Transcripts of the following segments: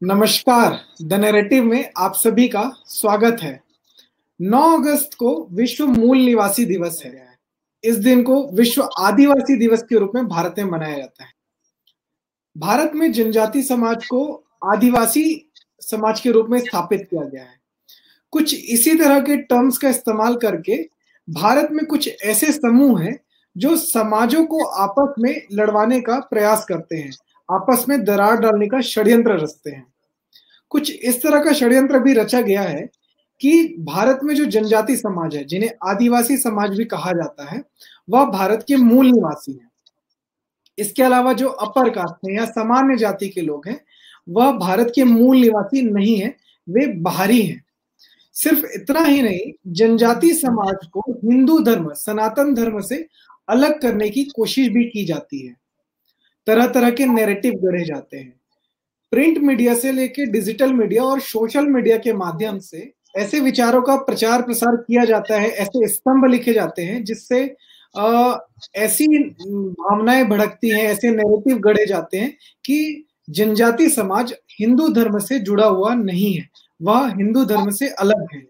नमस्कार। The narrative में आप सभी का स्वागत है। 9 अगस्त को विश्व मूल निवासी दिवस है। इस दिन को विश्व आदिवासी दिवस के रूप में भारत में मनाया जाता है। भारत में जनजाति समाज को आदिवासी समाज के रूप में स्थापित किया गया है। कुछ इसी तरह के टर्म्स का इस्तेमाल करके भारत में कुछ ऐसे समूह हैं जो समाजों को आपस में लड़वाने का प्रयास करते हैं, आपस में दरार डालने का षड्यंत्र रचते हैं। कुछ इस तरह का षड्यंत्र भी रचा गया है कि भारत में जो जनजाति समाज है, जिन्हें आदिवासी समाज भी कहा जाता है, वह भारत के मूल निवासी हैं। इसके अलावा जो अपर कास्ट है या सामान्य जाति के लोग हैं, वह भारत के मूल निवासी नहीं है, वे बाहरी हैं। सिर्फ इतना ही नहीं, जनजाति समाज को हिंदू धर्म, सनातन धर्म से अलग करने की कोशिश भी की जाती है। तरह तरह के नैरेटिव गढ़े जाते हैं। प्रिंट मीडिया से लेकर डिजिटल मीडिया और सोशल मीडिया के माध्यम से ऐसे विचारों का प्रचार प्रसार किया जाता है, ऐसे स्तंभ लिखे जाते हैं जिससे ऐसी भावनाएं भड़कती हैं, ऐसे नैरेटिव गढ़े जाते हैं कि जनजाति समाज हिंदू धर्म से जुड़ा हुआ नहीं है, वह हिंदू धर्म से अलग है।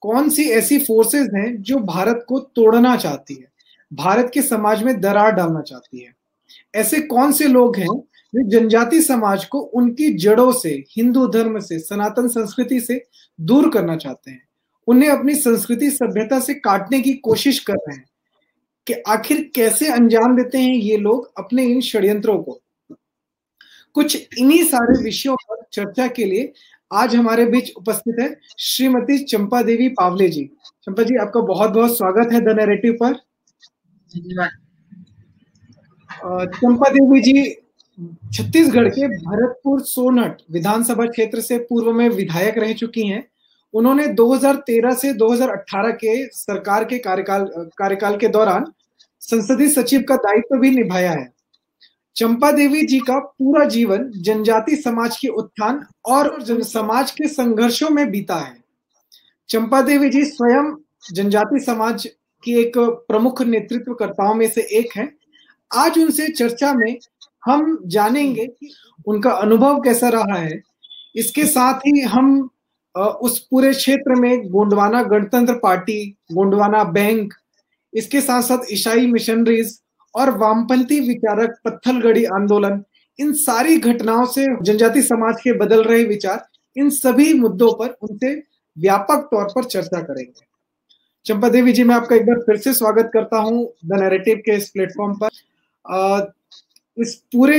कौन सी ऐसी फोर्सेस हैं जो भारत को तोड़ना चाहती है, भारत के समाज में दरार डालना चाहती है? ऐसे कौन से लोग हैं जो जनजाति समाज को उनकी जड़ों से, हिंदू धर्म से, सनातन संस्कृति से दूर करना चाहते हैं, उन्हें अपनी संस्कृति सभ्यता से काटने की कोशिश कर रहे हैं? कि आखिर कैसे अंजाम देते हैं ये लोग अपने इन षड्यंत्रों को? कुछ इन्हीं सारे विषयों पर चर्चा के लिए आज हमारे बीच उपस्थित है श्रीमती चंपा देवी पावले जी। चंपा जी, आपका बहुत बहुत स्वागत है द नैरेटिव पर। चंपा देवी जी छत्तीसगढ़ के भरतपुर सोनहट विधानसभा क्षेत्र से पूर्व में विधायक रह चुकी हैं। उन्होंने 2013 से 2018 के सरकार के कार्यकाल के दौरान संसदीय सचिव का दायित्व भी निभाया है। चंपा देवी जी का पूरा जीवन जनजाति समाज के उत्थान और समाज के संघर्षों में बीता है। चंपा देवी जी स्वयं जनजाति समाज की एक प्रमुख नेतृत्वकर्ताओं में से एक हैं। आज उनसे चर्चा में हम जानेंगे कि उनका अनुभव कैसा रहा है। इसके साथ ही हम उस पूरे क्षेत्र में गोंडवाना गणतंत्र पार्टी, गोंडवाना बैंक, इसके साथ साथ ईसाई मिशनरीज और वामपंथी विचारक पत्थलगढ़ी आंदोलन, इन सारी घटनाओं से जनजाति समाज के बदल रहे विचार, इन सभी मुद्दों पर उनसे व्यापक तौर पर चर्चा करेंगे। चंपा देवी जी, मैं आपका एक बार फिर से स्वागत करता हूं द नैरेटिव के इस प्लेटफॉर्म पर। इस पूरे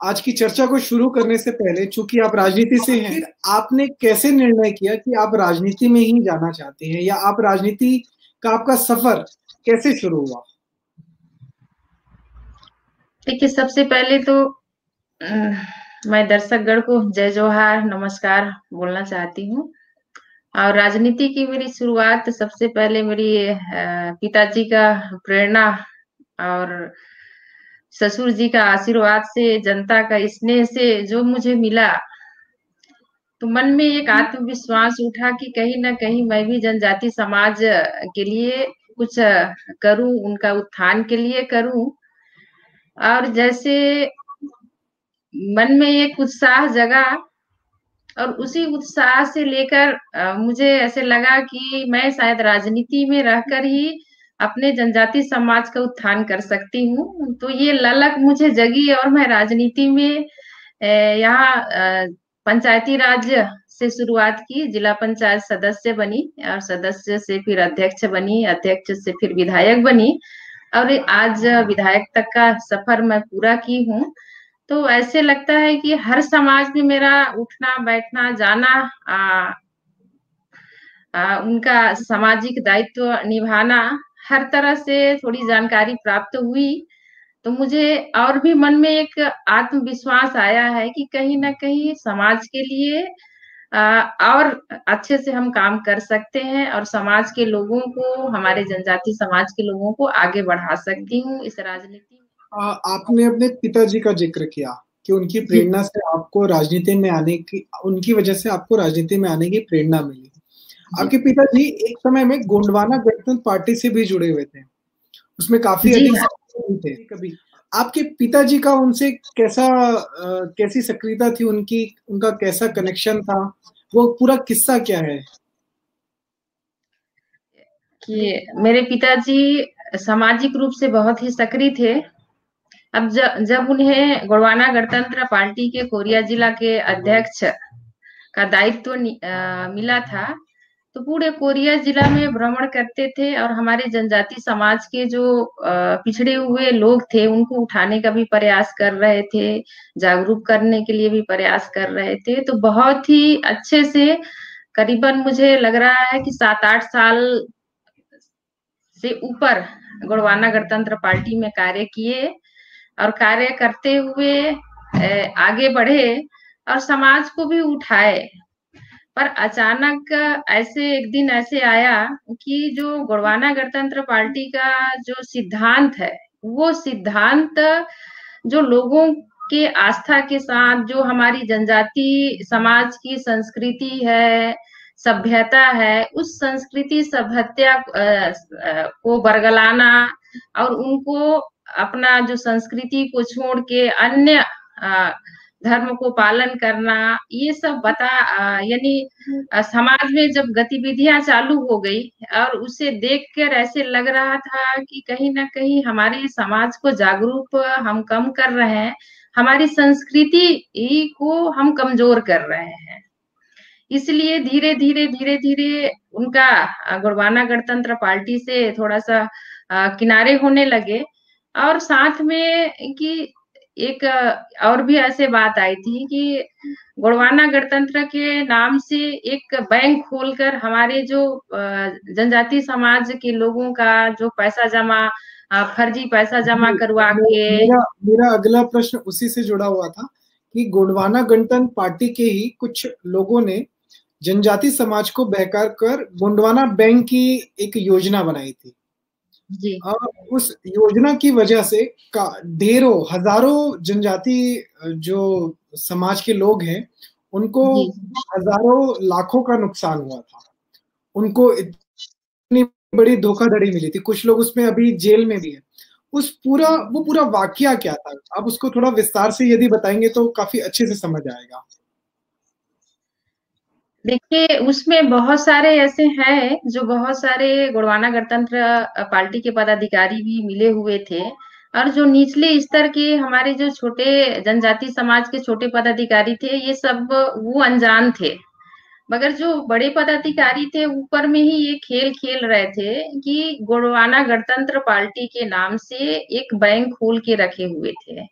आज की चर्चा को शुरू करने से पहले, चूंकि आप राजनीति से हैं, आपने कैसे निर्णय किया कि आप राजनीति में ही जाना चाहते हैं, या आप राजनीति का आपका सफर कैसे शुरू हुआ? देखिए, सबसे पहले तो मैं दर्शकगण को जय जोहार, नमस्कार बोलना चाहती हूँ। और राजनीति की मेरी शुरुआत सबसे पहले मेरी पिताजी का प्रेरणा और ससुर जी का आशीर्वाद से, जनता का स्नेह से जो मुझे मिला, तो मन में एक आत्मविश्वास उठा कि कहीं ना कहीं मैं भी जनजाति समाज के लिए कुछ करूं, उनका उत्थान के लिए करूं। और जैसे मन में एक उत्साह जगा और उसी उत्साह से लेकर मुझे ऐसे लगा कि मैं शायद राजनीति में रहकर ही अपने जनजाति समाज का उत्थान कर सकती हूँ। तो ये ललक मुझे जगी और मैं राजनीति में यहाँ पंचायती राज से शुरुआत की, जिला पंचायत सदस्य बनी और सदस्य से फिर अध्यक्ष बनी, अध्यक्ष से फिर विधायक बनी और आज विधायक तक का सफर मैं पूरा की हूँ। तो ऐसे लगता है कि हर समाज में मेरा उठना बैठना जाना, उनका सामाजिक दायित्व निभाना, हर तरह से थोड़ी जानकारी प्राप्त हुई। तो मुझे और भी मन में एक आत्मविश्वास आया है कि कहीं ना कहीं समाज के लिए और अच्छे से हम काम कर सकते हैं और समाज के लोगों को, हमारे जनजाति समाज के लोगों को आगे बढ़ा सकती हूँ इस राजनीति में। आपने अपने पिताजी का जिक्र किया कि उनकी प्रेरणा से आपको राजनीति में आने की, उनकी वजह से आपको राजनीति में आने की प्रेरणा मिली। आपके पिताजी एक समय में गोंडवाना गणतंत्र पार्टी से भी जुड़े हुए थे, उसमें काफी अधिक थे। कभी आपके पिताजी का उनसे कैसी सक्रियता थी उनकी, उनका कैसा कनेक्शन था, वो पूरा किस्सा क्या है? कि मेरे पिताजी सामाजिक रूप से बहुत ही सक्रिय थे। अब जब उन्हें गोंडवाना गणतंत्र पार्टी के कोरिया जिला के अध्यक्ष का दायित्व मिला था, तो पूरे कोरिया जिला में भ्रमण करते थे और हमारे जनजाति समाज के जो पिछड़े हुए लोग थे उनको उठाने का भी प्रयास कर रहे थे, जागरूक करने के लिए भी प्रयास कर रहे थे। तो बहुत ही अच्छे से, करीबन मुझे लग रहा है कि 7-8 साल से ऊपर गोंडवाना गणतंत्र पार्टी में कार्य किए और कार्य करते हुए आगे बढ़े और समाज को भी उठाए। पर अचानक ऐसे एक दिन ऐसे आया कि जो गोंडवाना गणतंत्र पार्टी का जो सिद्धांत है, वो सिद्धांत जो लोगों के आस्था के साथ, जो हमारी जनजाति समाज की संस्कृति है, सभ्यता है, उस संस्कृति सभ्यता को बरगलाना और उनको अपना जो संस्कृति को छोड़ के अन्य धर्म को पालन करना, ये सब यानी समाज में जब गतिविधियां चालू हो गई और उसे देखकर ऐसे लग रहा था कि कहीं ना कहीं हमारे समाज को जागरूक हम कम कर रहे हैं, हमारी संस्कृति को हम कमजोर कर रहे हैं। इसलिए धीरे धीरे उनका गोंडवाना गणतंत्र पार्टी से थोड़ा सा किनारे होने लगे। और साथ में कि एक और भी ऐसे बात आई थी कि गोंडवाना गणतंत्र के नाम से एक बैंक खोलकर हमारे जो जनजाति समाज के लोगों का जो पैसा जमा, फर्जी पैसा जमा करवा के। मेरा अगला प्रश्न उसी से जुड़ा हुआ था कि गोंडवाना गणतंत्र पार्टी के ही कुछ लोगों ने जनजाति समाज को बहकार कर गोंडवाना बैंक की एक योजना बनाई थी जी। और उस योजना की वजह से ढेरों हजारों जनजाति जो समाज के लोग हैं उनको हजारों लाखों का नुकसान हुआ था। उनको इतनी बड़ी धोखाधड़ी मिली थी, कुछ लोग उसमें अभी जेल में भी है। वो पूरा वाकया क्या था, आप उसको थोड़ा विस्तार से यदि बताएंगे तो काफी अच्छे से समझ आएगा। देखिए, उसमें बहुत सारे ऐसे हैं जो बहुत सारे गोंडवाना गणतंत्र पार्टी के पदाधिकारी भी मिले हुए थे और जो निचले स्तर के हमारे जो छोटे जनजाति समाज के छोटे पदाधिकारी थे, ये सब वो अनजान थे। मगर जो बड़े पदाधिकारी थे ऊपर में ही ये खेल खेल रहे थे कि गोंडवाना गणतंत्र पार्टी के नाम से एक बैंक खोल के रखे हुए थे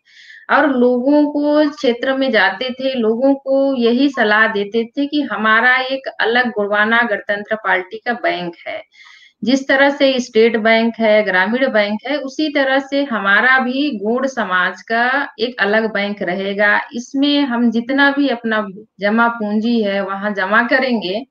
और लोगों को क्षेत्र में जाते थे, लोगों को यही सलाह देते थे कि हमारा एक अलग गोंडवाना गणतंत्र पार्टी का बैंक है। जिस तरह से स्टेट बैंक है, ग्रामीण बैंक है, उसी तरह से हमारा भी गौड़ समाज का एक अलग बैंक रहेगा। इसमें हम जितना भी अपना जमा पूंजी है वहां जमा करेंगे।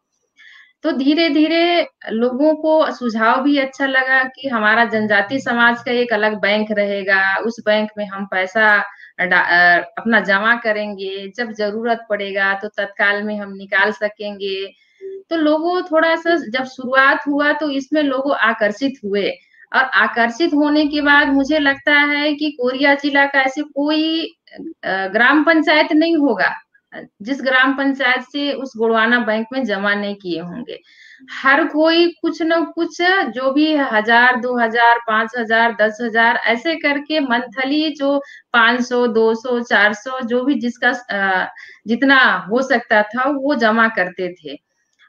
तो धीरे धीरे लोगों को सुझाव भी अच्छा लगा कि हमारा जनजाति समाज का एक अलग बैंक रहेगा, उस बैंक में हम पैसा अपना जमा करेंगे, जब जरूरत पड़ेगा तो तत्काल में हम निकाल सकेंगे। तो लोगों थोड़ा सा जब शुरुआत हुआ तो इसमें लोग आकर्षित हुए और आकर्षित होने के बाद मुझे लगता है कि कोरिया जिला का ऐसे कोई ग्राम पंचायत नहीं होगा जिस ग्राम पंचायत से उस गोंडवाना बैंक में जमा नहीं किए होंगे। हर कोई कुछ न कुछ, जो भी 1000, 2000, 5000, 10,000 ऐसे करके मंथली जो 500, 200, 400 जो भी जिसका जितना हो सकता था वो जमा करते थे।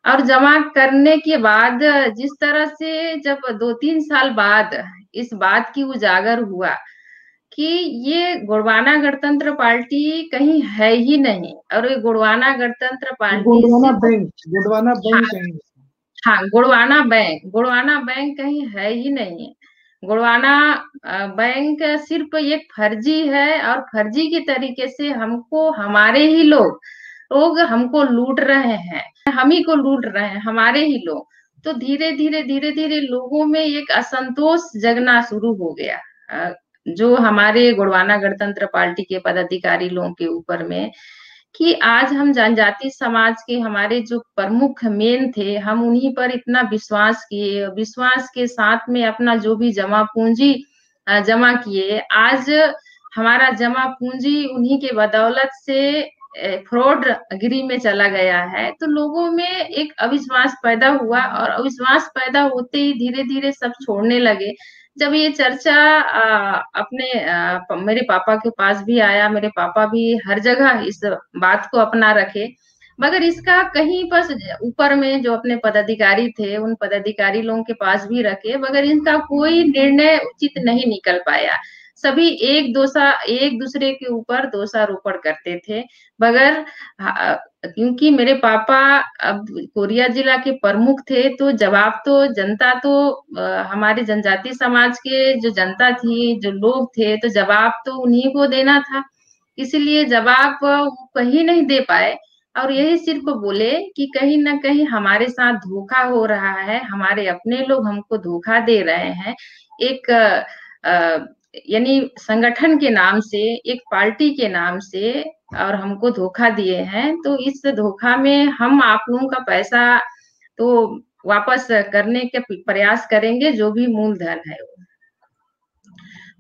और जमा करने के बाद जिस तरह से जब 2-3 साल बाद इस बात की उजागर हुआ कि ये गोंडवाना गणतंत्र पार्टी कहीं है ही नहीं और ये गोंडवाना गणतंत्र पार्टी गोंडवाना बैंक कहीं, हाँ, गोंडवाना बैंक कहीं है ही नहीं है। गोंडवाना बैंक सिर्फ एक फर्जी है और फर्जी के तरीके से हमको हमारे ही लोग हमको लूट रहे हैं, हम ही को लूट रहे हैं, हमारे ही लोग। तो धीरे धीरे लोगों में एक असंतोष जगना शुरू हो गया जो हमारे गोंडवाना गणतंत्र पार्टी के पदाधिकारी लोगों के ऊपर में, कि आज हम जनजाति समाज के हमारे जो प्रमुख मेन थे, हम उन्हीं पर इतना विश्वास किए, विश्वास के साथ में अपना जो भी जमा पूंजी जमा किए। आज हमारा जमा पूंजी उन्हीं के बदौलत से फ्रॉड गिरी में चला गया है। तो लोगों में एक अविश्वास पैदा हुआ और अविश्वास पैदा होते ही धीरे धीरे सब छोड़ने लगे। जब ये चर्चा मेरे पापा के पास भी आया, मेरे पापा भी हर जगह इस बात को अपना रखे, मगर इसका कहीं पर ऊपर में जो अपने पदाधिकारी थे उन पदाधिकारी लोगों के पास भी रखे, मगर इनका कोई निर्णय उचित नहीं निकल पाया। सभी एक दूसरे के ऊपर दोषारोपण करते थे। मगर क्योंकि मेरे पापा अब कोरिया जिला के प्रमुख थे, तो जवाब तो जनता तो हमारे जनजाति समाज के जो जनता थी, जो लोग थे, तो जवाब तो उन्हीं को देना था। इसलिए जवाब वो कहीं नहीं दे पाए और यही सिर्फ बोले कि कहीं ना कहीं हमारे साथ धोखा हो रहा है, हमारे अपने लोग हमको धोखा दे रहे हैं। एक यानी संगठन के नाम से, एक पार्टी के नाम से, और हमको धोखा दिए हैं। तो इस धोखा में हम आप लोगों का पैसा तो वापस करने के प्रयास करेंगे, जो भी मूलधन है,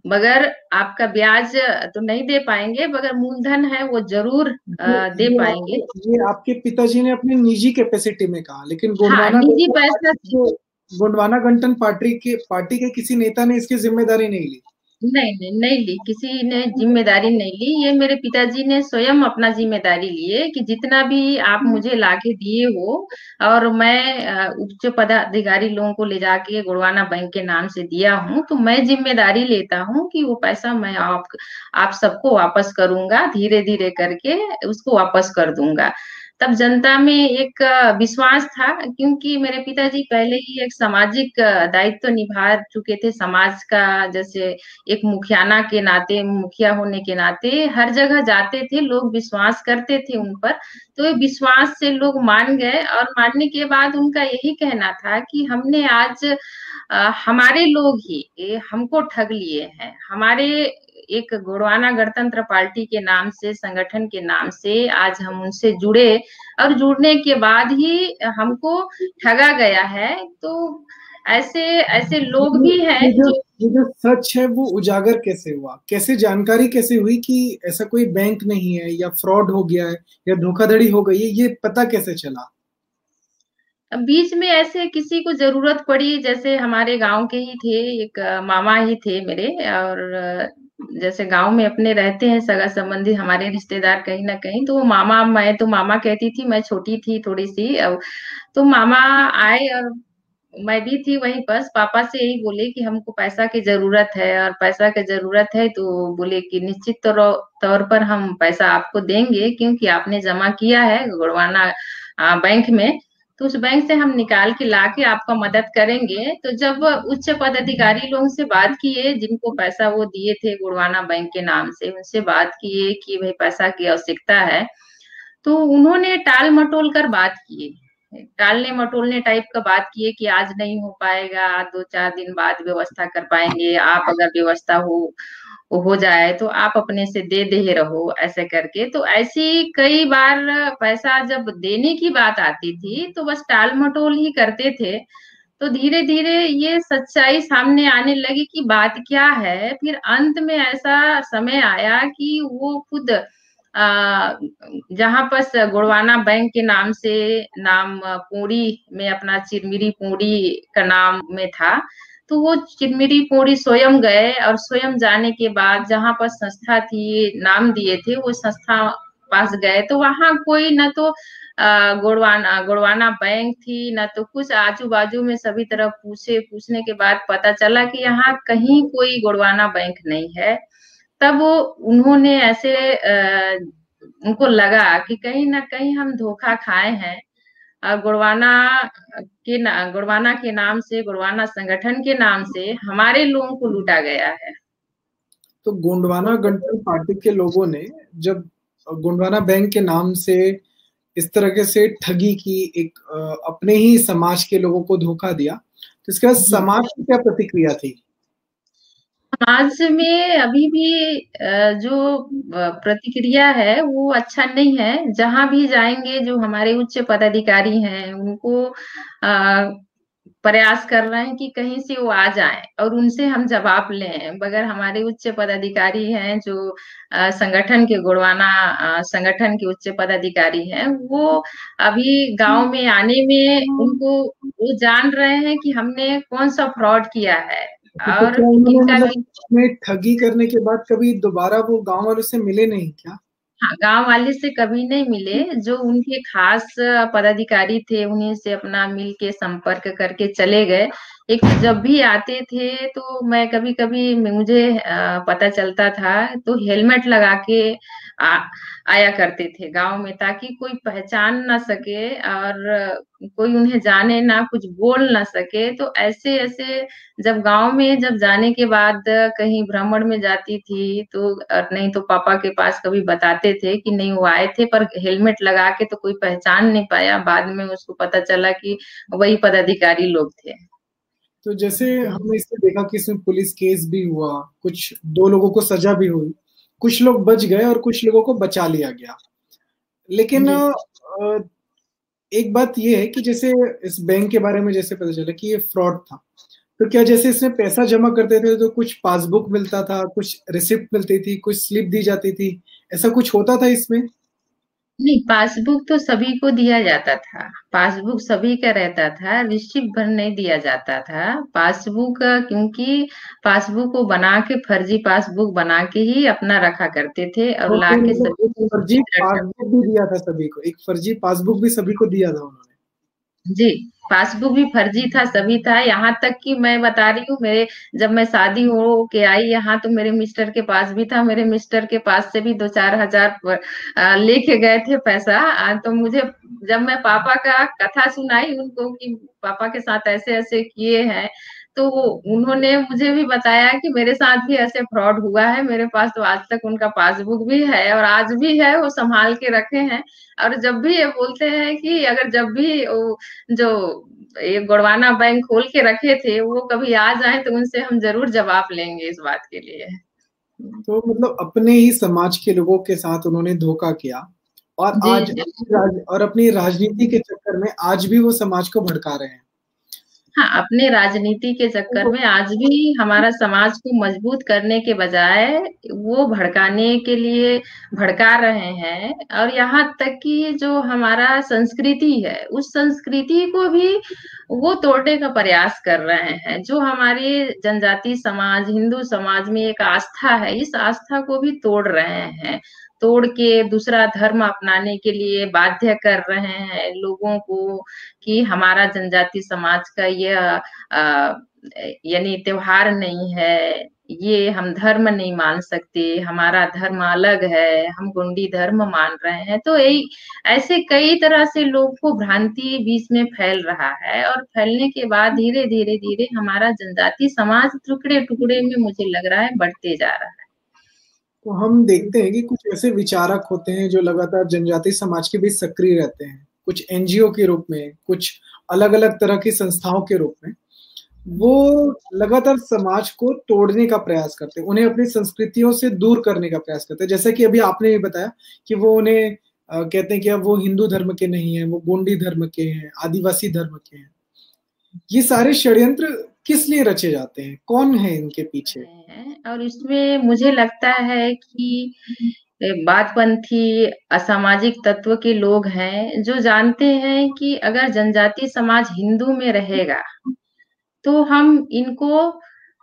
मगर आपका ब्याज तो नहीं दे पाएंगे, मगर मूलधन है वो जरूर दे पाएंगे। ये आपके पिताजी ने अपनी निजी कैपेसिटी में कहा, लेकिन निजी पैसा गोंडवाना गठबंधन पार्टी के किसी नेता ने इसकी जिम्मेदारी नहीं ली। नहीं ली, किसी ने जिम्मेदारी नहीं ली। ये मेरे पिताजी ने स्वयं अपना जिम्मेदारी लिए कि जितना भी आप मुझे लाके दिए हो, और मैं उच्च पदाधिकारी लोगों को ले जाके गोंडवाना बैंक के नाम से दिया हूँ, तो मैं जिम्मेदारी लेता हूँ कि वो पैसा मैं आप सबको वापस करूंगा, धीरे धीरे करके उसको वापस कर दूंगा। तब जनता में एक विश्वास था, क्योंकि मेरे पिताजी पहले ही एक सामाजिक दायित्व निभा चुके थे समाज का। जैसे एक मुखियाना के नाते, मुखिया होने के नाते हर जगह जाते थे, लोग विश्वास करते थे उन पर। तो ये विश्वास से लोग मान गए, और मानने के बाद उनका यही कहना था कि हमने आज हमारे लोग ही हमको ठग लिए हैं। हमारे एक गोंडवाना गणतंत्र पार्टी के नाम से, संगठन के नाम से आज हम उनसे जुड़े, और जुड़ने के बाद ही हमको ठगा गया है। तो ऐसे ऐसे लोग भी हैं ये जो सच है वो उजागर कैसे हुआ, कैसे जानकारी कैसे हुई कि ऐसा कोई बैंक नहीं है, या फ्रॉड हो गया है, या धोखाधड़ी हो गई है, ये पता कैसे चला? बीच में ऐसे किसी को जरूरत पड़ी, जैसे हमारे गांव के ही थे, एक मामा ही थे मेरे, और जैसे गांव में अपने रहते हैं सगा संबंधी हमारे रिश्तेदार कहीं ना कहीं, तो वो मामा, मैं तो मामा कहती थी, मैं छोटी थी थोड़ी सी, तो मामा आए और मैं भी थी वहीं पास। पापा से यही बोले कि हमको पैसा की जरूरत है, और पैसा की जरूरत है, तो बोले कि निश्चित तौर पर हम पैसा आपको देंगे, क्योंकि आपने जमा किया है गोंडवाना बैंक में, तो उस बैंक से हम निकाल के लाके आपका मदद करेंगे। तो जब उच्च पदाधिकारी लोगों से बात किए, जिनको पैसा वो दिए थे गोंडवाना बैंक के नाम से, उनसे बात किए कि भाई पैसा की आवश्यकता है, तो उन्होंने टाल मटोल कर बात किए, टालने मटोलने टाइप का बात किए कि आज नहीं हो पाएगा, 2-4 दिन बाद व्यवस्था कर पाएंगे, आप अगर व्यवस्था हो जाए तो आप अपने से दे रहो, ऐसे करके। तो ऐसी कई बार पैसा जब देने की बात आती थी तो बस टाल मटोल ही करते थे। तो धीरे धीरे ये सच्चाई सामने आने लगी कि बात क्या है। फिर अंत में ऐसा समय आया कि वो खुद जहां पर गोंडवाना बैंक के नाम से, नाम पोड़ी में अपना चिरमिरी पोड़ी का नाम में था, तो वो चिरमिरी पोड़ी स्वयं गए, और स्वयं जाने के बाद जहां पर संस्था थी, नाम दिए थे, वो संस्था पास गए, तो वहां कोई न तो गोंडवाना बैंक थी, न तो कुछ। आजू बाजू में सभी तरफ पूछने के बाद पता चला कि यहाँ कहीं कोई गोंडवाना बैंक नहीं है। तब वो उन्होंने ऐसे उनको लगा कि कहीं ना कहीं हम धोखा खाए हैं, और गोंडवाना के नाम से, गोंडवाना संगठन के नाम से हमारे लोगों को लूटा गया है। तो गोंडवाना गणतंत्र पार्टी के लोगों ने जब गोंडवाना बैंक के नाम से इस तरह से ठगी की, एक अपने ही समाज के लोगों को धोखा दिया, तो इसके बाद समाज की क्या प्रतिक्रिया थी? समाज में अभी भी जो प्रतिक्रिया है वो अच्छा नहीं है। जहां भी जाएंगे, जो हमारे उच्च पदाधिकारी हैं, उनको प्रयास कर रहे हैं कि कहीं से वो आ जाएं और उनसे हम जवाब लें। मगर हमारे उच्च पदाधिकारी हैं जो संगठन के गोड़वाना संगठन के उच्च पदाधिकारी हैं, वो अभी गांव में आने में उनको वो जान रहे हैं कि हमने कौन सा फ्रॉड किया है। तो और क्या उन्होंने इनका मतलब भी में ठगी करने के बाद कभी दोबारा वो गांव वालों से मिले नहीं क्या? हाँ, गांव वाले से कभी नहीं मिले। जो उनके खास पदाधिकारी थे उन्हीं से अपना मिल के संपर्क करके चले गए। एक तो जब भी आते थे तो मैं कभी कभी मुझे पता चलता था तो हेलमेट लगा के आ, आया करते थे गांव में, ताकि कोई पहचान ना सके और कोई उन्हें जाने ना, कुछ बोल ना सके। तो ऐसे ऐसे जब गांव में जब जाने के बाद कहीं भ्रमण में जाती थी तो और नहीं तो पापा के पास कभी बताते थे कि नहीं वो आए थे, पर हेलमेट लगा के, तो कोई पहचान नहीं पाया। बाद में उसको पता चला कि वही पदाधिकारी लोग थे। तो जैसे हमने इसमें देखा कि इसमें पुलिस केस भी हुआ, कुछ 2 लोगों को सजा भी हुई, कुछ लोग बच गए और कुछ लोगों को बचा लिया गया। लेकिन जी एक बात ये है कि जैसे इस बैंक के बारे में जैसे पता चला कि ये फ्रॉड था, तो क्या जैसे इसमें पैसा जमा करते थे तो कुछ पासबुक मिलता था, कुछ रिसिप्ट मिलती थी, कुछ स्लिप दी जाती थी, ऐसा कुछ होता था इसमें? नहीं, पासबुक तो सभी को दिया जाता था। पासबुक सभी का रहता था, रिसिप्ट भर नहीं दिया जाता था। पासबुक क्योंकि पासबुक को बना के, फर्जी पासबुक बना के ही अपना रखा करते थे और तो ला फिर के मतलब सभी एक को फर्जी सुरक्षित रखा। पासबुक भी दिया था सभी को, एक फर्जी पासबुक भी सभी को दिया था उन्होंने? जी, पासबुक भी फर्जी था, सभी था। यहाँ तक कि मैं बता रही हूँ, मेरे जब मैं शादी हो के आई यहाँ तो मेरे मिस्टर के पास भी था। मेरे मिस्टर के पास से भी 2-4 हजार लेके गए थे पैसा। तो मुझे जब मैं पापा का कथा सुनाई उनको कि पापा के साथ ऐसे ऐसे किए हैं, तो उन्होंने मुझे भी बताया कि मेरे साथ भी ऐसे फ्रॉड हुआ है। मेरे पास तो आज तक उनका पासबुक भी है और आज भी है, वो संभाल के रखे हैं। और जब भी ये बोलते हैं कि अगर जब भी जो ये गोड़वाना बैंक खोल के रखे थे वो कभी आ जाए तो उनसे हम जरूर जवाब लेंगे इस बात के लिए। तो मतलब अपने ही समाज के लोगों के साथ उन्होंने धोखा किया, और जी आज जी और अपनी राजनीति के चक्कर में आज भी वो समाज को भड़का रहे हैं। हाँ, अपने राजनीति के चक्कर में आज भी हमारा समाज को मजबूत करने के बजाय वो भड़काने के लिए भड़का रहे हैं। और यहाँ तक कि जो हमारा संस्कृति है उस संस्कृति को भी वो तोड़ने का प्रयास कर रहे हैं। जो हमारे जनजाति समाज, हिंदू समाज में एक आस्था है, इस आस्था को भी तोड़ रहे हैं। तोड़ के दूसरा धर्म अपनाने के लिए बाध्य कर रहे हैं लोगों को कि हमारा जनजाति समाज का ये यानी त्योहार नहीं है, ये हम धर्म नहीं मान सकते, हमारा धर्म अलग है, हम गोंडी धर्म मान रहे हैं। तो यही ऐसे कई तरह से लोग को भ्रांति बीच में फैल रहा है और फैलने के बाद धीरे धीरे धीरे हमारा जनजाति समाज टुकड़े टुकड़े में मुझे लग रहा है बढ़ते जा रहा है। तो हम देखते हैं कि कुछ ऐसे विचारक होते हैं जो लगातार जनजाति समाज के बीच सक्रिय रहते हैं, कुछ एनजीओ के रूप में, कुछ अलग अलग तरह की संस्थाओं के रूप में। वो लगातार समाज को तोड़ने का प्रयास करते हैं, उन्हें अपनी संस्कृतियों से दूर करने का प्रयास करते हैं। जैसा कि अभी आपने भी बताया कि वो उन्हें कहते हैं कि अब वो हिंदू धर्म के नहीं है, वो गोंडी धर्म के हैं, आदिवासी धर्म के हैं। ये सारे षड्यंत्र किस लिए रचे जाते हैं, कौन है इनके पीछे? रहे हैं और इसमें मुझे लगता है कि वामपंथी असामाजिक तत्व के लोग हैं जो जानते हैं कि अगर जनजाति समाज हिंदू में रहेगा तो हम इनको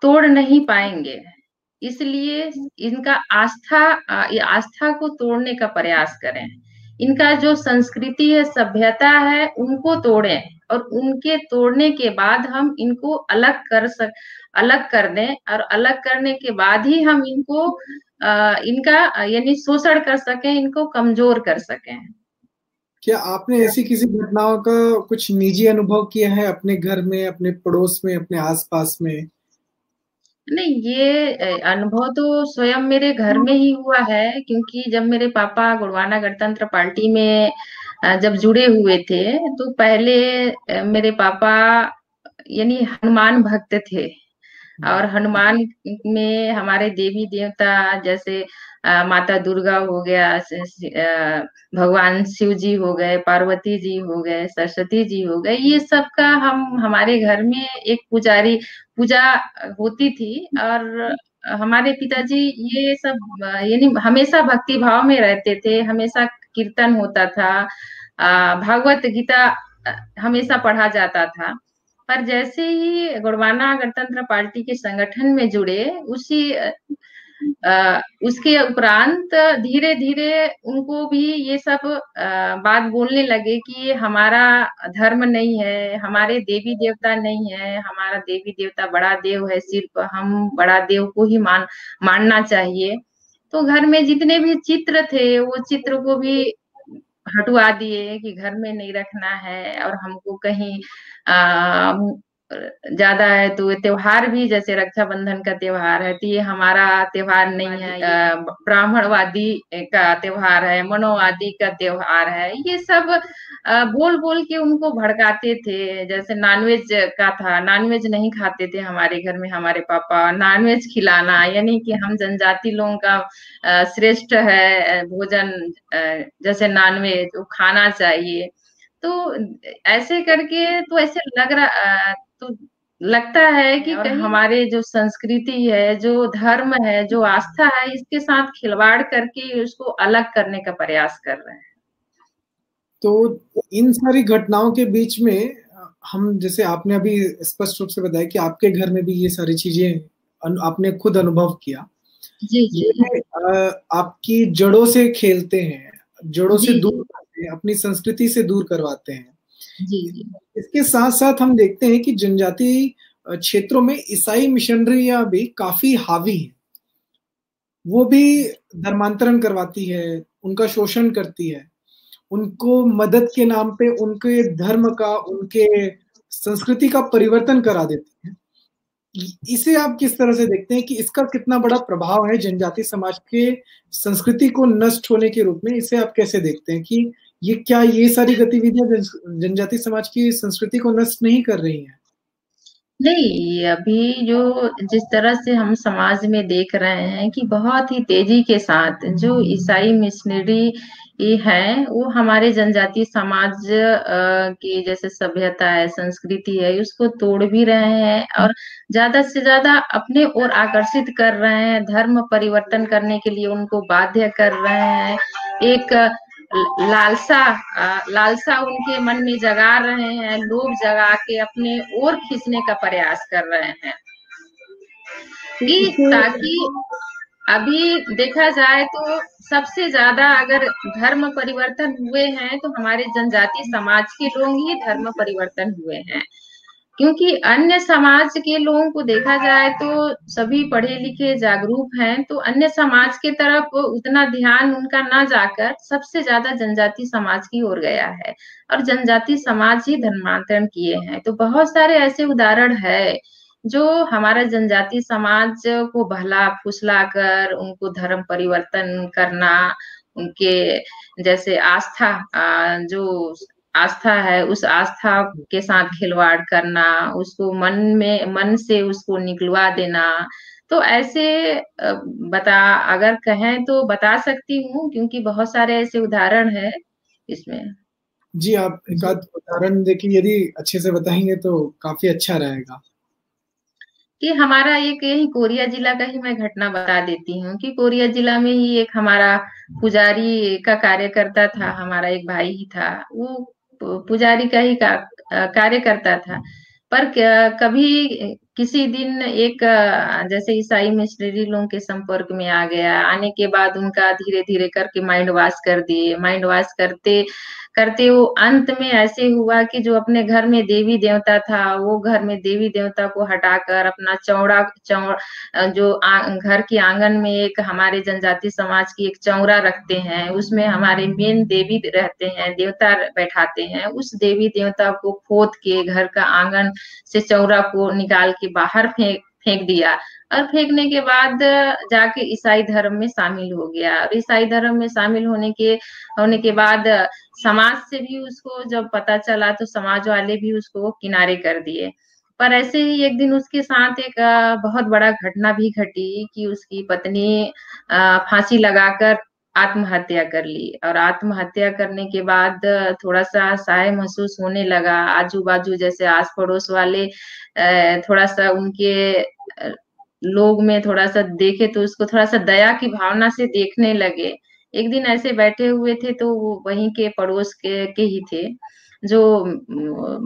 तोड़ नहीं पाएंगे। इसलिए इनका ये आस्था को तोड़ने का प्रयास करें। इनका जो संस्कृति है, सभ्यता है, उनको तोड़ें और उनके तोड़ने के बाद हम इनको अलग कर दें और अलग करने के बाद ही हम इनको इनका यानी शोषण कर सकें, इनको कमजोर कर सकें। क्या आपने ऐसी किसी घटनाओं का कुछ निजी अनुभव किया है अपने घर में, अपने पड़ोस में, अपने आसपास में? नहीं, ये अनुभव तो स्वयं मेरे घर में ही हुआ है, क्योंकि जब मेरे पापा गोंडवाना गणतंत्र पार्टी में जब जुड़े हुए थे तो पहले मेरे पापा यानी हनुमान भक्त थे। और हनुमान में हमारे देवी देवता जैसे माता दुर्गा हो गया, भगवान शिव जी हो गए, पार्वती जी हो गए, सरस्वती जी हो गए, ये सब का हम हमारे घर में एक पूजा होती थी। और हमारे पिताजी ये सब यानी हमेशा भक्ति भाव में रहते थे, हमेशा कीर्तन होता था, भागवत गीता हमेशा पढ़ा जाता था। पर जैसे ही गोंडवाना गणतंत्र पार्टी के संगठन में जुड़े, उसके उपरांत धीरे धीरे उनको भी ये सब बात बोलने लगे कि ये हमारा धर्म नहीं है, हमारे देवी देवता नहीं है, हमारा देवी देवता बड़ा देव है, सिर्फ हम बड़ा देव को ही मानना चाहिए। तो घर में जितने भी चित्र थे वो चित्र को भी हटवा दिए कि घर में नहीं रखना है। और हमको कहीं आ, ज्यादा है तो त्योहार भी, जैसे रक्षाबंधन का त्योहार है, तो ये हमारा त्योहार नहीं है, ब्राह्मणवादी का त्योहार है, मनोवादी का त्योहार है। ये सब बोल बोल के उनको भड़काते थे। जैसे नॉनवेज का था, नॉनवेज नहीं खाते थे हमारे घर में हमारे पापा, नॉनवेज खिलाना यानी कि हम जनजाति लोगों का श्रेष्ठ है भोजन, जैसे नॉनवेज वो खाना चाहिए। तो ऐसे करके तो ऐसे तो लगता है कि कहीं हमारे जो संस्कृति है, जो धर्म है, जो आस्था है, इसके साथ खिलवाड़ करके उसको अलग करने का प्रयास कर रहे हैं। तो इन सारी घटनाओं के बीच में हम, जैसे आपने अभी स्पष्ट रूप से बताया कि आपके घर में भी ये सारी चीजें आपने खुद अनुभव किया। जी जी। ये आपकी जड़ों से खेलते हैं, जड़ों से दूर करते हैं, अपनी संस्कृति से दूर करवाते हैं। जी जी। इसके साथ साथ हम देखते हैं कि जनजातीय क्षेत्रों में ईसाई मिशनरियां भी काफी हावी हैं। वो भी धर्मांतरण करवाती है, उनका शोषण करती है, उनको मदद के नाम पे उनके धर्म का, उनके संस्कृति का परिवर्तन करा देती है। इसे आप किस तरह से देखते हैं कि इसका कितना बड़ा प्रभाव है जनजाति समाज के संस्कृति को नष्ट होने के रूप में? इसे आप कैसे देखते हैं कि ये सारी गतिविधियां जनजाति समाज की संस्कृति को नष्ट नहीं कर रही हैं? नहीं, अभी जो जिस तरह से हम समाज में देख रहे हैं कि बहुत ही तेजी के साथ जो ईसाई मिशनरी है, वो हमारे जनजातीय समाज की जैसे सभ्यता है, संस्कृति है, उसको तोड़ भी रहे हैं और ज्यादा से ज्यादा अपने ओर आकर्षित कर रहे हैं, धर्म परिवर्तन करने के लिए उनको बाध्य कर रहे हैं। एक लालसा लालसा उनके मन में जगा रहे हैं, लोग जगा के अपने ओर खींचने का प्रयास कर रहे हैं कि ताकि अभी देखा जाए तो सबसे ज्यादा अगर धर्म परिवर्तन हुए हैं तो हमारे जनजाति समाज के लोग ही धर्म परिवर्तन हुए हैं। क्योंकि अन्य समाज के लोगों को देखा जाए तो सभी पढ़े लिखे जागरूक हैं, तो अन्य समाज के तरफ उतना ध्यान उनका ना जाकर सबसे ज्यादा जनजाति समाज की ओर गया है और जनजाति समाज ही धर्मांतरण किए हैं। तो बहुत सारे ऐसे उदाहरण है जो हमारा जनजाति समाज को बहला फुसला कर उनको धर्म परिवर्तन करना, उनके जैसे आस्था जो आस्था है उस आस्था के साथ खिलवाड़ करना, उसको मन से उसको निकलवा देना। तो ऐसे अगर कहें तो बता सकती हूँ, क्योंकि बहुत सारे ऐसे उदाहरण है इसमें। जी, आप एक आध उदाहरण देखिए, यदि अच्छे से बताएंगे तो काफी अच्छा रहेगा। कि हमारा एक यही कोरिया जिला का ही मैं घटना बता देती हूँ कि कोरिया जिला में ही एक हमारा पुजारी का कार्य करता था, हमारा एक भाई ही था, वो पुजारी का ही कार्य करता था। पर कभी किसी दिन एक जैसे ईसाई मिशनरी लोगों के संपर्क में आ गया, आने के बाद उनका धीरे धीरे करके माइंड वॉश कर दिए। माइंड वॉश करते करते वो अंत में ऐसे हुआ कि जो अपने घर में देवी देवता था, वो घर में देवी देवता को हटाकर अपना घर के आंगन में एक हमारे जनजाति समाज की एक चौरा रखते हैं, उसमें हमारे मेन देवी रहते हैं, देवता बैठाते हैं। उस देवी देवता को खोद के घर का आंगन से चौरा को निकाल के बाहर फेंक दिया और फेंकने के बाद जाके ईसाई धर्म में शामिल हो गया। और ईसाई धर्म में शामिल होने के बाद समाज से भी उसको जब पता चला तो समाज वाले भी उसको किनारे कर दिए। पर ऐसे ही एक दिन उसके साथ एक बहुत बड़ा घटना भी घटी कि उसकी पत्नी फांसी लगाकर आत्महत्या कर ली, और आत्महत्या करने के बाद थोड़ा-सा असहाय महसूस होने लगा। आजू-बाजू जैसे आस-पड़ोस वाले थोड़ा-सा उनके लोग में थोड़ा-सा देखे तो उसको थोड़ा-सा दया की भावना से देखने लगे। एक दिन ऐसे बैठे हुए थे तो वो वहीं के पड़ोस के ही थे, जो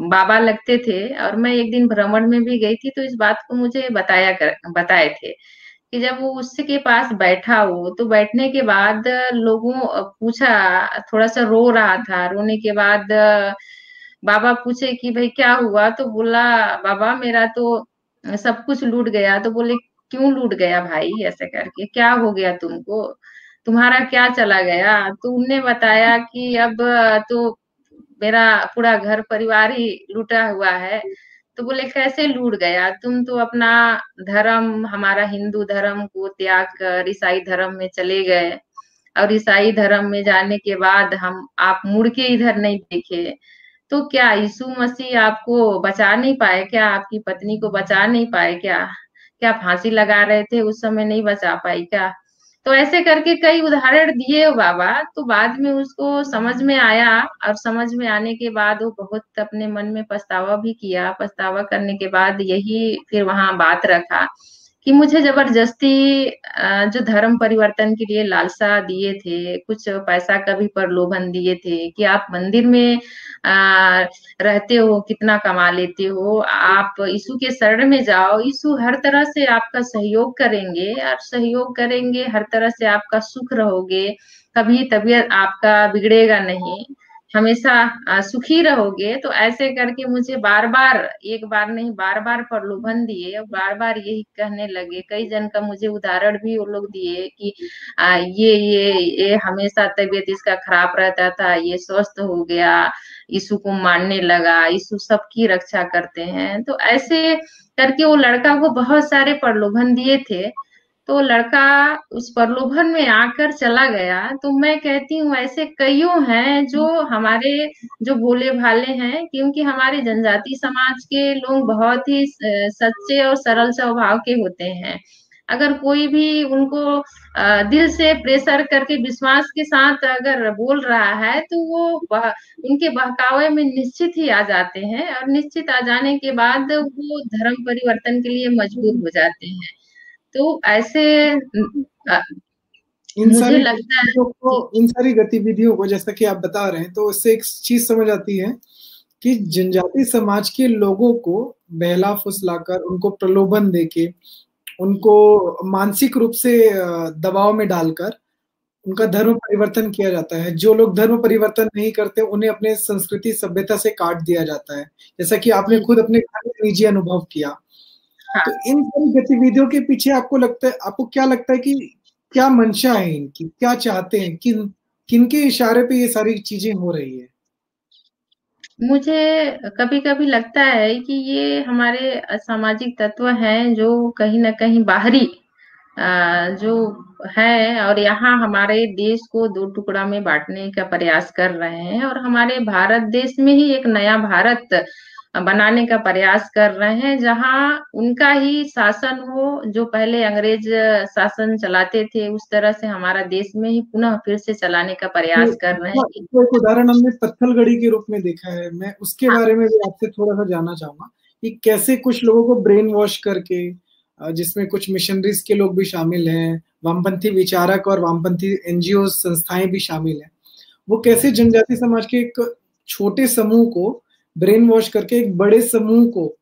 बाबा लगते थे, और मैं एक दिन भ्रमण में भी गई थी तो इस बात को मुझे बताए थे कि जब वो उसके पास बैठा वो, तो बैठने के बाद लोगों पूछा, थोड़ा-सा रो रहा था। रोने के बाद बाबा पूछे कि भई क्या हुआ? तो बोला, बाबा मेरा तो सब कुछ लूट गया। तो बोले, क्यों लूट गया भाई? ऐसे करके, क्या हो गया तुमको? तुम्हारा क्या चला गया? तो उनने बताया कि अब तो मेरा पूरा घर परिवार ही लूटा हुआ है। तो बोले, कैसे लूट गया? तुम तो अपना धर्म, हमारा हिंदू धर्म को त्याग कर ईसाई धर्म में चले गए, और ईसाई धर्म में जाने के बाद हम आप मुड़ के इधर नहीं देखे। तो क्या यीशु मसीह आपको बचा नहीं पाए क्या? आपकी पत्नी को बचा नहीं पाए क्या? क्या फांसी लगा रहे थे उस समय नहीं बचा पाई क्या? तो ऐसे करके कई उदाहरण दिए वो बाबा, तो बाद में उसको समझ में आया, और समझ में आने के बाद वो बहुत अपने मन में पछतावा भी किया। पछतावा करने के बाद यही फिर वहाँ बात रखा कि मुझे ज़बरदस्ती जो धर्म परिवर्तन के लिए लालसा दिए थे, कुछ पैसा का भी प्रलोभन दिए थे कि आप मंदिर में रहते हो, कितना कमा लेते हो, आप यीशु के शरण में जाओ, यीशु हर तरह से आपका सहयोग करेंगे, और सहयोग करेंगे, हर तरह से आपका सुख रहोगे, कभी तबीयत आपका बिगड़ेगा नहीं, हमेशा सुखी रहोगे। तो ऐसे करके मुझे बार-बार, एक बार नहीं बार-बार प्रलोभन दिए, और बार-बार यही कहने लगे। कई जन का मुझे उदाहरण भी वो लोग दिए कि ये हमेशा तबीयत इसका खराब रहता था, ये स्वस्थ हो गया, यीशु को मानने लगा, यीशु सबकी रक्षा करते हैं। तो ऐसे करके वो लड़का को बहुत सारे प्रलोभन दिए थे, तो लड़का उस प्रलोभन में आकर चला गया। तो मैं कहती हूँ ऐसे कइयों हैं जो हमारे, जो भोले-भाले हैं, क्योंकि हमारे जनजाति समाज के लोग बहुत ही सच्चे और सरल स्वभाव के होते हैं। अगर कोई भी उनको दिल से प्रेशर करके विश्वास के साथ अगर बोल रहा है, तो वो उनके बहकावे में निश्चित ही आ जाते हैं, और निश्चित आ जाने के बाद वो धर्म परिवर्तन के लिए मजबूर हो जाते हैं। तो ऐसे अ, इन मुझे सारी लगता है गतिविधियों को कि इन सारी गतिविधियों को जैसा कि आप बता रहे हैं, तो इससे एक चीज समझ आती है कि जनजाति समाज के लोगों को बहला-फुसलाकर, उनको प्रलोभन देके, उनको मानसिक रूप से दबाव में डालकर उनका धर्म परिवर्तन किया जाता है। जो लोग धर्म परिवर्तन नहीं करते, उन्हें अपने संस्कृति, सभ्यता से काट दिया जाता है। जैसा कि आपने जी, खुद अपने घर में निजी अनुभव किया। हाँ। तो इन सारी गतिविधियों के पीछे आपको क्या लगता है कि क्या मंशा है इनकी? क्या चाहते हैं? किनके इशारे पे ये सारी चीज़ें हो रही है? मुझे कभी-कभी लगता है कि ये हमारे असामाजिक तत्व हैं जो कहीं न कहीं बाहरी जो है, और यहाँ हमारे देश को 2 टुकड़ा में बाँटने का प्रयास कर रहे हैं, और हमारे भारत देश में ही एक नया भारत बनाने का प्रयास कर रहे हैं, जहाँ उनका ही शासन हो, जो पहले अंग्रेज शासन चलाते थे, उस तरह से हमारा देश में ही पुनः फिर से चलाने का तो प्रयास कर रहे हैं इसका कि इसका एक उदाहरण हमने पत्थलगड़ी के रूप में देखा है। मैं उसके हाँ, बारे में भी आपसे थोड़ा-सा जानना चाहूँगा कि कैसे कुछ लोगों को ब्रेन वॉश करके जिसमें कुछ मिशनरीज़ के लोग भी शामिल हैं, वामपंथी विचारक और वामपंथी एनजीओ संस्थाएँ भी शामिल हैं। वो कैसे जनजाति समाज के एक छोटे समूह को ब्रेन वॉश करके एक बड़े समूह को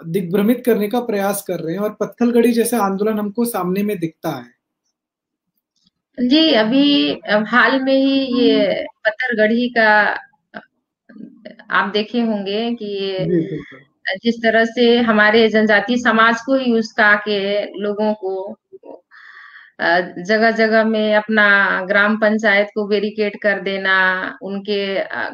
दिग्भ्रमित करने का प्रयास कर रहे हैं, और पत्थलगड़ी जैसा आंदोलन हमको सामने में दिखता है। जी, अभी हाल में ही ये पत्थरगढ़ी का अ, आप देखे होंगे कि ये जी, बिल्कुल। जिस तरह से हमारे जनजाति समाज को ही उस्का के लोगों को जगह-जगह में अपना ग्राम पंचायत को बैरिकेड कर देना, उनके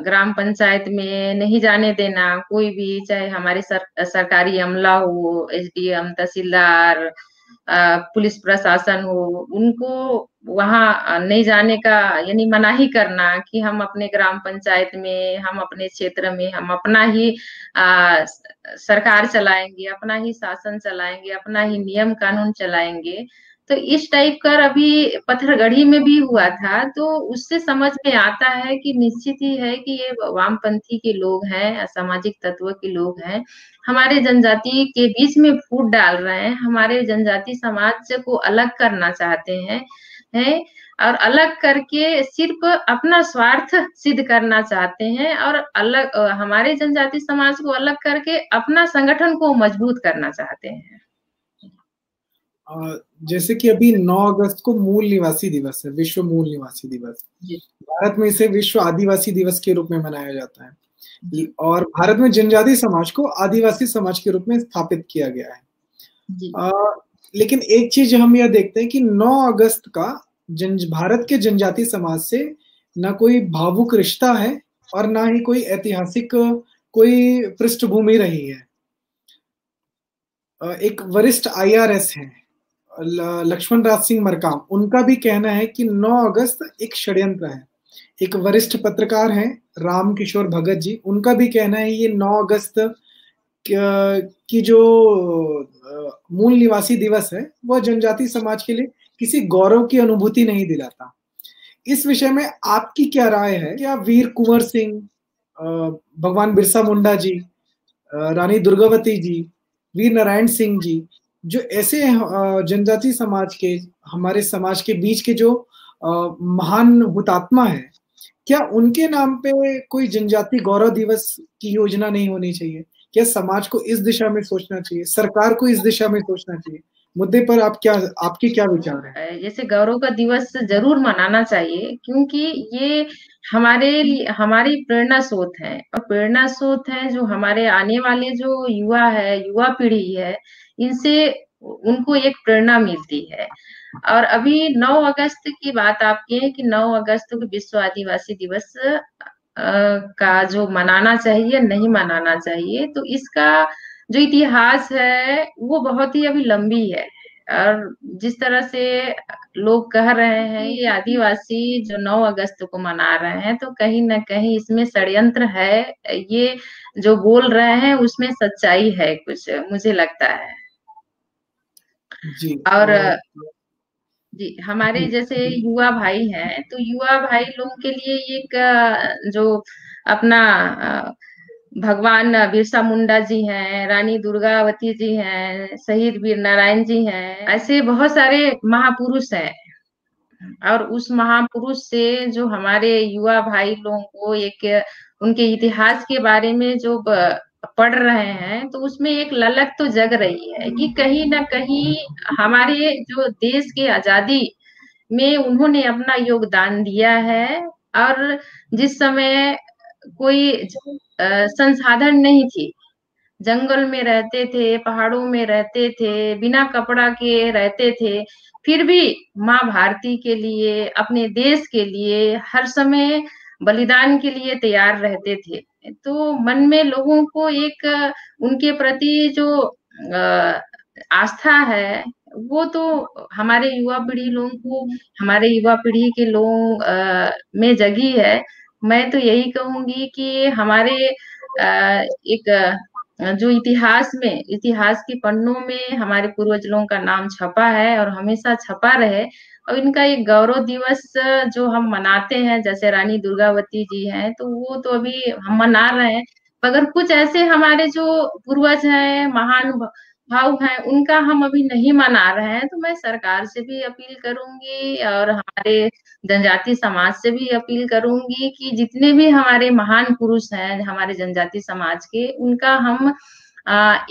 ग्राम पंचायत में नहीं जाने देना कोई भी, चाहे हमारे सरकारी अमला हो, एसडीएम, तहसीलदार, पुलिस प्रशासन हो, उनको वहाँ नहीं जाने का यानी मनाही करना कि हम अपने ग्राम पंचायत में, हम अपने क्षेत्र में हम अपना ही सरकार चलाएंगे, अपना ही शासन चलाएंगे, अपना ही नियम कानून चलाएंगे। तो इस टाइप का अभी पत्थरगढ़ी में भी हुआ था, तो उससे समझ में आता है कि निश्चित ही है कि ये वामपंथी के लोग हैं, असामाजिक तत्व के लोग हैं, हमारे जनजाति के बीच में फूट डाल रहे हैं, हमारे जनजाति समाज को अलग करना चाहते हैं और अलग करके सिर्फ अपना स्वार्थ सिद्ध करना चाहते हैं और अलग हमारे जनजाति समाज को अलग करके अपना संगठन को मजबूत करना चाहते हैं। जैसे कि अभी 9 अगस्त को मूल निवासी दिवस है, विश्व मूल निवासी दिवस। भारत में इसे विश्व आदिवासी दिवस के रूप में मनाया जाता है और भारत में जनजाति समाज को आदिवासी समाज के रूप में स्थापित किया गया है। लेकिन एक चीज हम यह देखते हैं कि 9 अगस्त का भारत के जनजाति समाज से ना कोई भावुक रिश्ता है और ना ही कोई ऐतिहासिक कोई पृष्ठभूमि रही है। एक वरिष्ठ IRS हैं लक्ष्मण राज सिंह मरकाम, उनका भी कहना है कि 9 अगस्त एक षड्यंत्र है। एक वरिष्ठ पत्रकार हैं राम किशोर भगत जी, उनका भी कहना है ये 9 अगस्त की जो मूल निवासी दिवस है वह जनजाति समाज के लिए किसी गौरव की अनुभूति नहीं दिलाता। इस विषय में आपकी क्या राय है? क्या वीर कुंवर सिंह, भगवान बिरसा मुंडा जी, रानी दुर्गावती जी, वीर नारायण सिंह जी, जो ऐसे जनजाति समाज के, हमारे समाज के बीच के जो महान हुतात्मा है, क्या उनके नाम पे कोई जनजाति गौरव दिवस की योजना नहीं होनी चाहिए? क्या समाज को इस दिशा में सोचना चाहिए, सरकार को इस दिशा में सोचना चाहिए? मुद्दे पर आपके क्या विचार है? जैसे गौरव का दिवस जरूर मनाना चाहिए, क्योंकि ये हमारी प्रेरणा स्रोत है और प्रेरणा स्रोत है जो हमारे आने वाले जो युवा पीढ़ी है, इनसे उनको एक प्रेरणा मिलती है। और अभी 9 अगस्त की बात आपकी है कि 9 अगस्त को विश्व आदिवासी दिवस का जो मनाना चाहिए नहीं मनाना चाहिए, तो इसका जो इतिहास है वो बहुत ही अभी लंबी है। और जिस तरह से लोग कह रहे हैं ये आदिवासी जो 9 अगस्त को मना रहे हैं, तो कहीं ना कहीं इसमें षड्यंत्र है। ये जो बोल रहे हैं उसमें सच्चाई है कुछ, मुझे लगता है। जी। और जी, हमारे जैसे युवा भाई हैं, तो युवा भाई लोगों के लिए एक जो अपना भगवान बिरसा मुंडा जी हैं, रानी दुर्गावती जी हैं, शहीद वीर नारायण जी हैं, ऐसे बहुत सारे महापुरुष हैं। और उस महापुरुष से जो हमारे युवा भाई लोगों को एक उनके इतिहास के बारे में जो पढ़ रहे हैं, तो उसमें एक ललक तो जग रही है कि कहीं ना कहीं हमारे जो देश के आजादी में उन्होंने अपना योगदान दिया है। और जिस समय कोई संसाधन नहीं थी, जंगल में रहते थे, पहाड़ों में रहते थे, बिना कपड़ा के रहते थे, फिर भी माँ भारती के लिए, अपने देश के लिए हर समय बलिदान के लिए तैयार रहते थे। तो मन में लोगों को एक उनके प्रति जो आस्था है वो तो हमारे युवा पीढ़ी के लोगों में जगी है। मैं तो यही कहूंगी कि हमारे एक जो इतिहास के पन्नों में हमारे पूर्वज लोगों का नाम छपा है और हमेशा छपा रहे। और इनका एक गौरव दिवस जो हम मनाते हैं, जैसे रानी दुर्गावती जी हैं, तो वो तो अभी हम मना रहे हैं, मगर कुछ ऐसे हमारे जो पूर्वज हैं, महान भाव हैं, उनका हम अभी नहीं मना रहे हैं। तो मैं सरकार से भी अपील करूंगी और हमारे जनजाति समाज से भी अपील करूंगी कि जितने भी हमारे महान पुरुष हैं हमारे जनजाति समाज के, उनका हम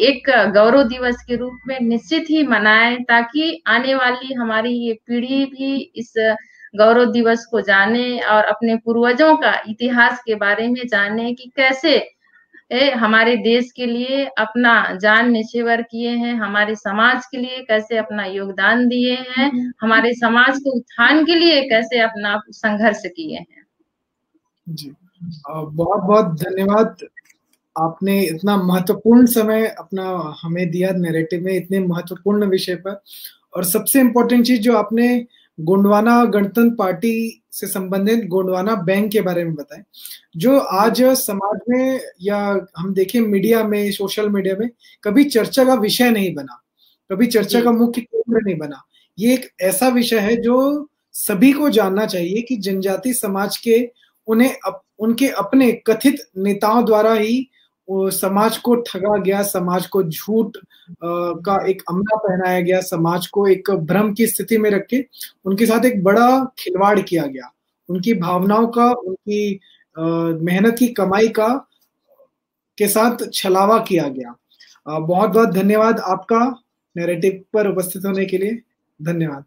एक गौरव दिवस के रूप में निश्चित ही मनाएं, ताकि आने वाली हमारी ये पीढ़ी भी इस गौरव दिवस को जाने और अपने पूर्वजों का इतिहास के बारे में जाने कि कैसे हमारे देश के लिए अपना जान निछावर किए हैं, हमारे समाज के लिए कैसे अपना योगदान दिए हैं, हमारे समाज के उत्थान के लिए कैसे अपना संघर्ष किए हैं। जी, बहुत बहुत धन्यवाद। आपने इतना महत्वपूर्ण समय अपना हमें दिया नैरेटिव में, इतने महत्वपूर्ण विषय पर, और सबसे इम्पोर्टेंट चीज जो आपने गोंडवाना गणतंत्र पार्टी से संबंधित गोंडवाना बैंक के बारे में बताएं, जो आज समाज में या हम देखें मीडिया में, सोशल मीडिया में कभी चर्चा का विषय नहीं बना, कभी चर्चा का मुख्य केंद्र नहीं बना। ये एक ऐसा विषय है जो सभी को जानना चाहिए कि जनजाति समाज के उनके अपने कथित नेताओं द्वारा ही समाज को ठगा गया, समाज को झूठ का एक अमला पहनाया गया, समाज को एक भ्रम की स्थिति में रख के उनके साथ एक बड़ा खिलवाड़ किया गया, उनकी भावनाओं का, उनकी मेहनत की कमाई का के साथ छलावा किया गया। बहुत बहुत धन्यवाद आपका नैरेटिव पर उपस्थित होने के लिए। धन्यवाद।